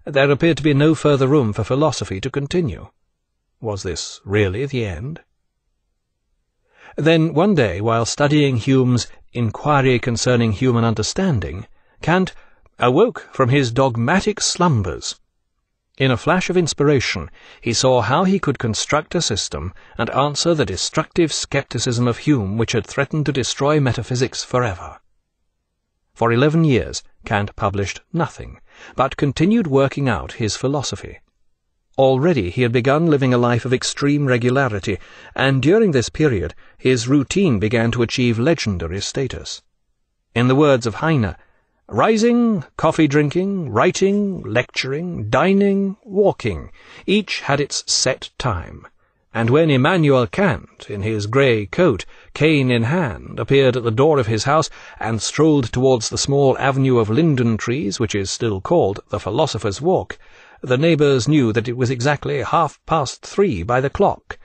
There appeared to be no further room for philosophy to continue. Was this really the end? Then one day, while studying Hume's Inquiry Concerning Human Understanding, Kant awoke from his dogmatic slumbers. In a flash of inspiration, he saw how he could construct a system and answer the destructive skepticism of Hume which had threatened to destroy metaphysics forever. For 11 years, Kant published nothing, but continued working out his philosophy. Already he had begun living a life of extreme regularity, and during this period his routine began to achieve legendary status. In the words of Heine, rising, coffee-drinking, writing, lecturing, dining, walking, each had its set time, and when Immanuel Kant, in his grey coat, cane in hand, appeared at the door of his house and strolled towards the small avenue of linden trees which is still called the Philosopher's Walk, the neighbours knew that it was exactly 3:30 by the clock.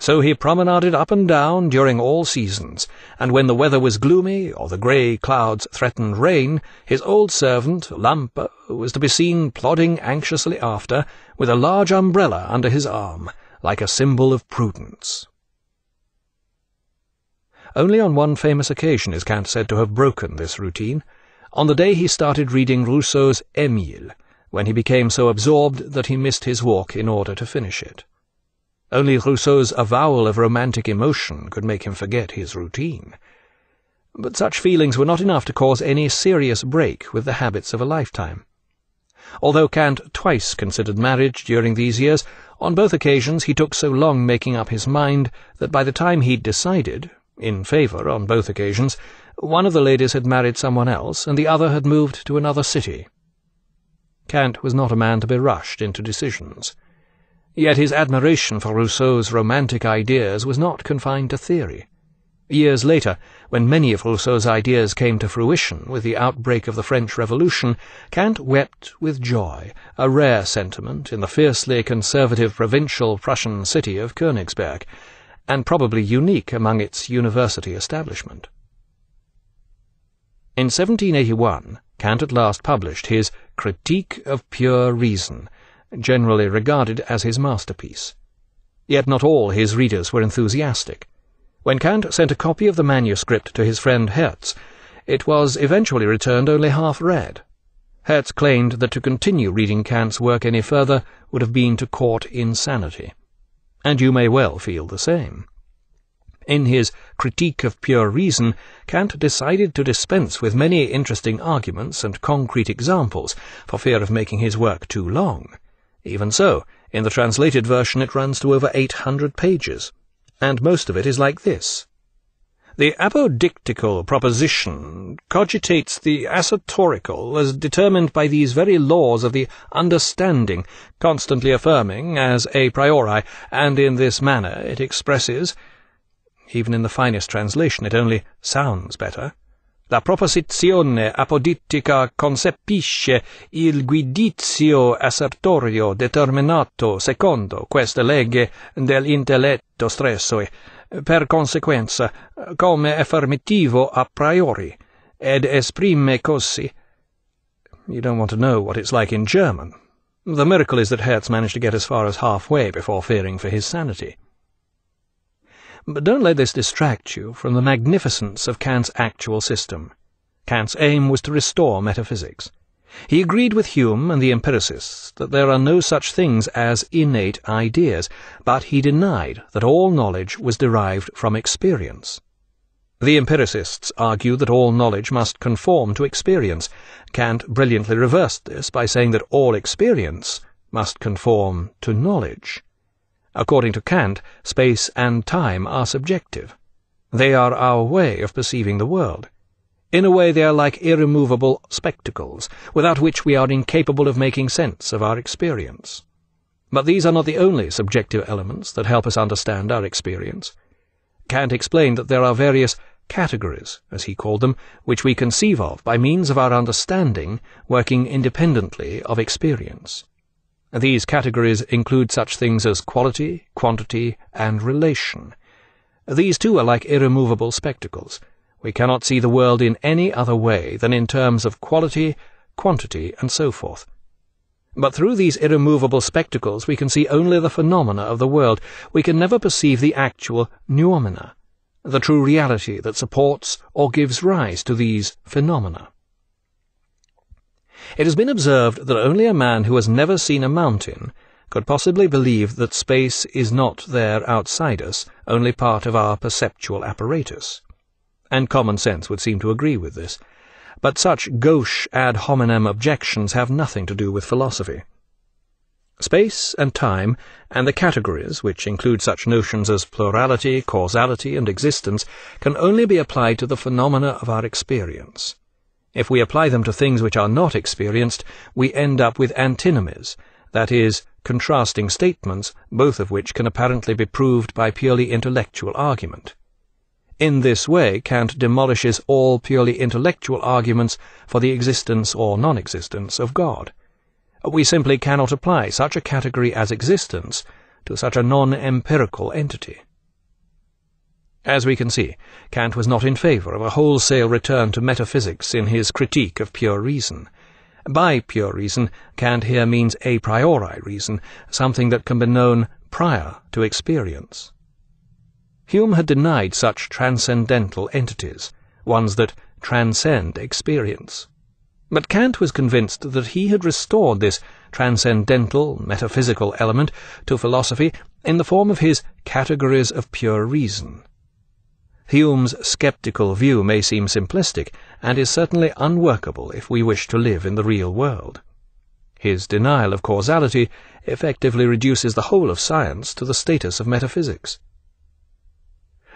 So he promenaded up and down during all seasons, and when the weather was gloomy or the grey clouds threatened rain, his old servant, Lampe, was to be seen plodding anxiously after, with a large umbrella under his arm, like a symbol of prudence. Only on one famous occasion is Kant said to have broken this routine, on the day he started reading Rousseau's Émile, when he became so absorbed that he missed his walk in order to finish it. Only Rousseau's avowal of romantic emotion could make him forget his routine. But such feelings were not enough to cause any serious break with the habits of a lifetime. Although Kant twice considered marriage during these years, on both occasions he took so long making up his mind that by the time he'd decided, in favour on both occasions, one of the ladies had married someone else and the other had moved to another city. Kant was not a man to be rushed into decisions. Yet his admiration for Rousseau's romantic ideas was not confined to theory. Years later, when many of Rousseau's ideas came to fruition with the outbreak of the French Revolution, Kant wept with joy, a rare sentiment in the fiercely conservative provincial Prussian city of Königsberg, and probably unique among its university establishment. In 1781, Kant at last published his Critique of Pure Reason, generally regarded as his masterpiece. Yet not all his readers were enthusiastic. When Kant sent a copy of the manuscript to his friend Hertz, it was eventually returned only half-read. Hertz claimed that to continue reading Kant's work any further would have been to court insanity. And you may well feel the same. In his Critique of Pure Reason, Kant decided to dispense with many interesting arguments and concrete examples for fear of making his work too long. Even so, in the translated version it runs to over 800 pages, and most of it is like this. The apodictical proposition cogitates the assertorical as determined by these very laws of the understanding, constantly affirming as a priori, and in this manner it expresses, even in the finest translation it only sounds better, la proposizione apodittica concepisce il giudizio assertorio determinato secondo queste leggi dell'intelletto stesso, per conseguenza, come affermativo a priori, ed esprime così. You don't want to know what it's like in German. The miracle is that Hertz managed to get as far as halfway before fearing for his sanity. But don't let this distract you from the magnificence of Kant's actual system. Kant's aim was to restore metaphysics. He agreed with Hume and the empiricists that there are no such things as innate ideas, but he denied that all knowledge was derived from experience. The empiricists argue that all knowledge must conform to experience. Kant brilliantly reversed this by saying that all experience must conform to knowledge. According to Kant, space and time are subjective. They are our way of perceiving the world. In a way they are like irremovable spectacles, without which we are incapable of making sense of our experience. But these are not the only subjective elements that help us understand our experience. Kant explained that there are various categories, as he called them, which we conceive of by means of our understanding working independently of experience. These categories include such things as quality, quantity, and relation. These too are like irremovable spectacles. We cannot see the world in any other way than in terms of quality, quantity, and so forth. But through these irremovable spectacles we can see only the phenomena of the world. We can never perceive the actual noumena, the true reality that supports or gives rise to these phenomena. It has been observed that only a man who has never seen a mountain could possibly believe that space is not there outside us, only part of our perceptual apparatus. And common sense would seem to agree with this. But such gauche ad hominem objections have nothing to do with philosophy. Space and time, and the categories, which include such notions as plurality, causality, and existence, can only be applied to the phenomena of our experience. If we apply them to things which are not experienced, we end up with antinomies, that is, contrasting statements, both of which can apparently be proved by purely intellectual argument. In this way, Kant demolishes all purely intellectual arguments for the existence or non-existence of God. We simply cannot apply such a category as existence to such a non-empirical entity. As we can see, Kant was not in favour of a wholesale return to metaphysics in his critique of pure reason. By pure reason, Kant here means a priori reason, something that can be known prior to experience. Hume had denied such transcendental entities, ones that transcend experience. But Kant was convinced that he had restored this transcendental, metaphysical element to philosophy in the form of his categories of pure reason. Hume's sceptical view may seem simplistic, and is certainly unworkable if we wish to live in the real world. His denial of causality effectively reduces the whole of science to the status of metaphysics.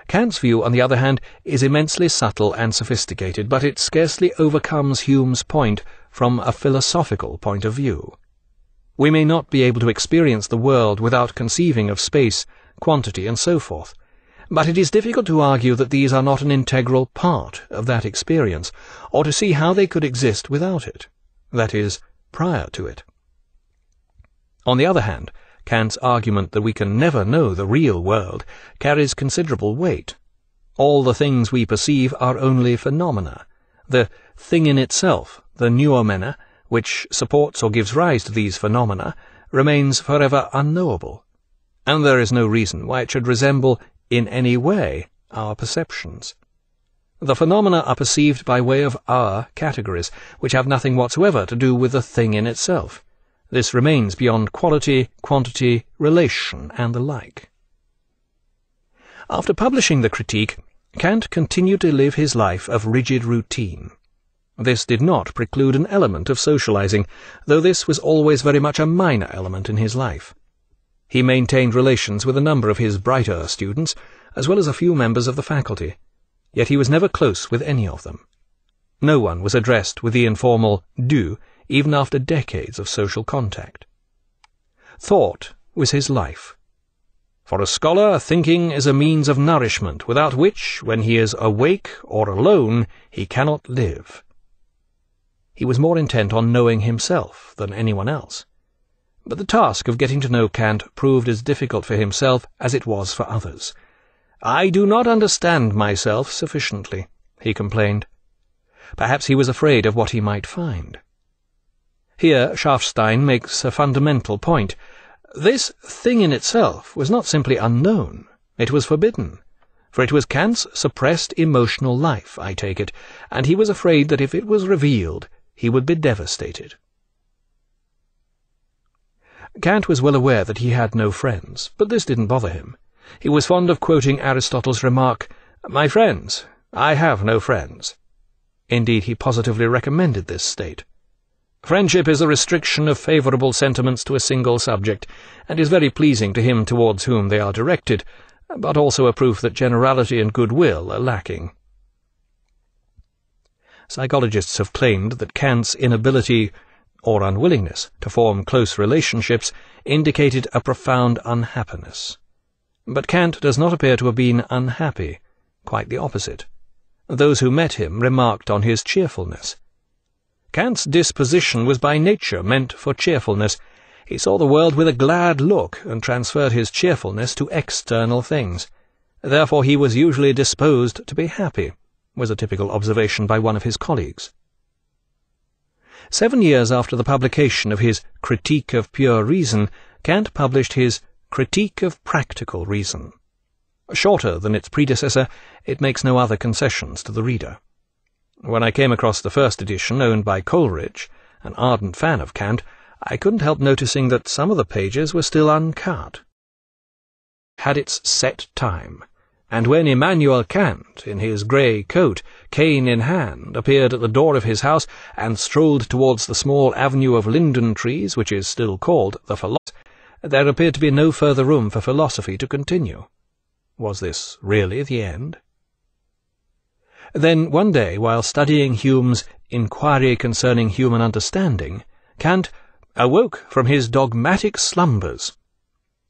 Kant's view, on the other hand, is immensely subtle and sophisticated, but it scarcely overcomes Hume's point from a philosophical point of view. We may not be able to experience the world without conceiving of space, quantity, and so forth, but it is difficult to argue that these are not an integral part of that experience, or to see how they could exist without it, that is, prior to it. On the other hand, Kant's argument that we can never know the real world carries considerable weight. All the things we perceive are only phenomena. The thing in itself, the noumena, which supports or gives rise to these phenomena, remains forever unknowable, and there is no reason why it should resemble in any way our perceptions. The phenomena are perceived by way of our categories, which have nothing whatsoever to do with the thing in itself. This remains beyond quality, quantity, relation, and the like. After publishing the critique, Kant continued to live his life of rigid routine. This did not preclude an element of socializing, though this was always very much a minor element in his life. He maintained relations with a number of his brighter students, as well as a few members of the faculty, yet he was never close with any of them. No one was addressed with the informal du, even after decades of social contact. Thought was his life. For a scholar, thinking is a means of nourishment, without which, when he is awake or alone, he cannot live. He was more intent on knowing himself than anyone else. But the task of getting to know Kant proved as difficult for himself as it was for others. "I do not understand myself sufficiently," he complained. Perhaps he was afraid of what he might find. Here Schafstein makes a fundamental point. This thing in itself was not simply unknown, it was forbidden, for it was Kant's suppressed emotional life, I take it, and he was afraid that if it was revealed, he would be devastated. Kant was well aware that he had no friends, but this didn't bother him. He was fond of quoting Aristotle's remark, "My friends, I have no friends." Indeed, he positively recommended this state. Friendship is a restriction of favourable sentiments to a single subject, and is very pleasing to him towards whom they are directed, but also a proof that generality and goodwill are lacking. Psychologists have claimed that Kant's inability or unwillingness to form close relationships indicated a profound unhappiness. But Kant does not appear to have been unhappy, quite the opposite. Those who met him remarked on his cheerfulness. Kant's disposition was by nature meant for cheerfulness. He saw the world with a glad look and transferred his cheerfulness to external things. Therefore he was usually disposed to be happy, was a typical observation by one of his colleagues. 7 years after the publication of his Critique of Pure Reason, Kant published his Critique of Practical Reason. Shorter than its predecessor, it makes no other concessions to the reader. When I came across the first edition, owned by Coleridge, an ardent fan of Kant, I couldn't help noticing that some of the pages were still uncut. Had its set time, and when Immanuel Kant, in his grey coat, cane in hand, appeared at the door of his house and strolled towards the small avenue of linden trees, which is still called the philosophy, there appeared to be no further room for philosophy to continue. Was this really the end? Then one day, while studying Hume's Inquiry Concerning Human Understanding, Kant awoke from his dogmatic slumbers.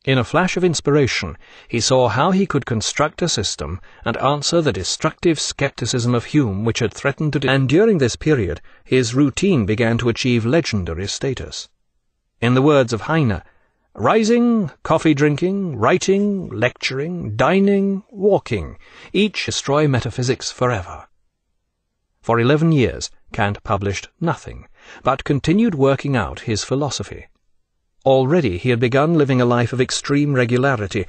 In a flash of inspiration, he saw how he could construct a system and answer the destructive skepticism of Hume which had threatened to and during this period his routine began to achieve legendary status. In the words of Heine, rising, coffee-drinking, writing, lecturing, dining, walking, each destroy metaphysics forever. For 11 years, Kant published nothing, but continued working out his philosophy. Already he had begun living a life of extreme regularity,